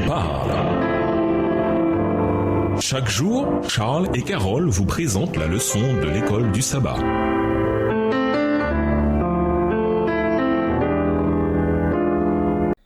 parle. Chaque jour, Charles et Carole vous présentent la leçon de l'école du sabbat.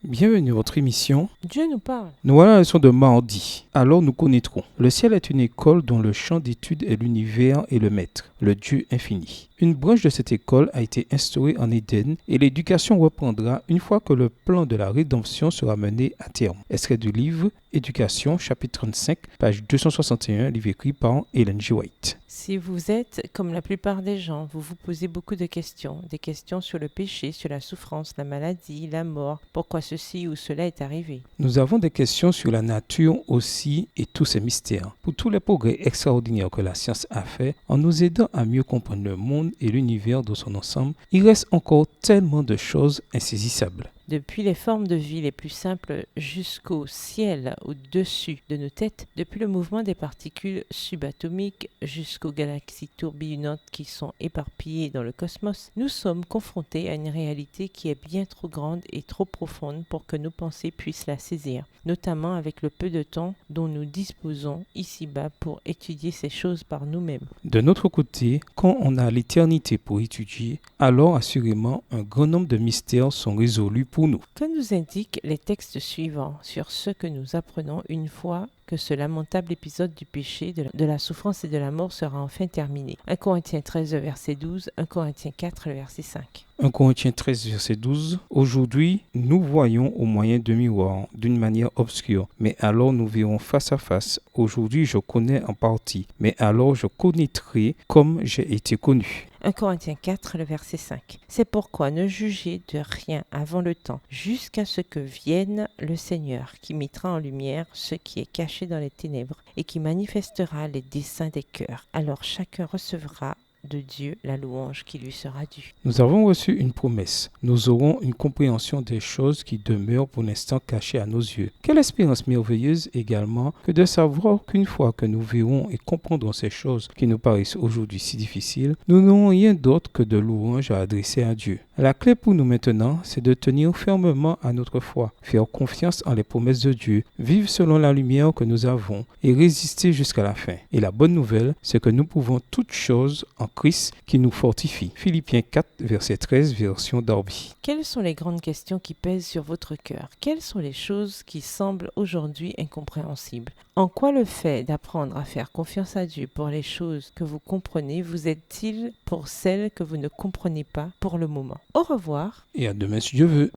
Bienvenue à votre émission. Dieu nous parle. Nous voilà à la leçon de mardi. Alors nous connaîtrons. Le ciel est une école dont le champ d'étude est l'univers et le maître, le Dieu infini. Une branche de cette école a été instaurée en Éden et l'éducation reprendra une fois que le plan de la rédemption sera mené à terme. Extrait du livre Éducation, chapitre 35, page 261, livre écrit par Ellen G. White. Si vous êtes, comme la plupart des gens, vous vous posez beaucoup de questions. Des questions sur le péché, sur la souffrance, la maladie, la mort, pourquoi ceci ou cela est arrivé. Nous avons des questions sur la nature aussi et tous ses mystères. Pour tous les progrès extraordinaires que la science a fait en nous aidant à mieux comprendre le monde et l'univers dans son ensemble, il reste encore tellement de choses insaisissables. Depuis les formes de vie les plus simples jusqu'au ciel au-dessus de nos têtes, depuis le mouvement des particules subatomiques jusqu'aux galaxies tourbillonnantes qui sont éparpillées dans le cosmos, nous sommes confrontés à une réalité qui est bien trop grande et trop profonde pour que nos pensées puissent la saisir, notamment avec le peu de temps dont nous disposons ici-bas pour étudier ces choses par nous-mêmes. De notre côté, quand on a l'éternité pour étudier, alors assurément un grand nombre de mystères sont résolus pour nous. Que nous indiquent les textes suivants sur ce que nous apprenons une fois que ce lamentable épisode du péché, de la souffrance et de la mort sera enfin terminé. 1 Corinthiens 13, verset 12, 1 Corinthiens 4, verset 5. 1 Corinthiens 13, verset 12. Aujourd'hui, nous voyons au moyen de miroir, d'une manière obscure, mais alors nous verrons face à face. Aujourd'hui, je connais en partie, mais alors je connaîtrai comme j'ai été connu. 1 Corinthiens 4, le verset 5. C'est pourquoi ne jugez de rien avant le temps, jusqu'à ce que vienne le Seigneur, qui mettra en lumière ce qui est caché dans les ténèbres et qui manifestera les desseins des cœurs. Alors chacun recevra de Dieu la louange qui lui sera due. Nous avons reçu une promesse. Nous aurons une compréhension des choses qui demeurent pour l'instant cachées à nos yeux. Quelle espérance merveilleuse également que de savoir qu'une fois que nous verrons et comprendrons ces choses qui nous paraissent aujourd'hui si difficiles, nous n'aurons rien d'autre que de louanges à adresser à Dieu. La clé pour nous maintenant, c'est de tenir fermement à notre foi, faire confiance en les promesses de Dieu, vivre selon la lumière que nous avons et résister jusqu'à la fin. Et la bonne nouvelle, c'est que nous pouvons toutes choses en Christ qui nous fortifie. Philippiens 4, verset 13, version Darby. Quelles sont les grandes questions qui pèsent sur votre cœur? Quelles sont les choses qui semblent aujourd'hui incompréhensibles? En quoi le fait d'apprendre à faire confiance à Dieu pour les choses que vous comprenez vous aide-t-il pour celles que vous ne comprenez pas pour le moment? Au revoir. Et à demain si Dieu veut.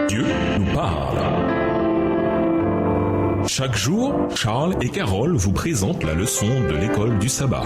Dieu nous parle. Chaque jour, Charles et Carole vous présentent la leçon de l'école du sabbat.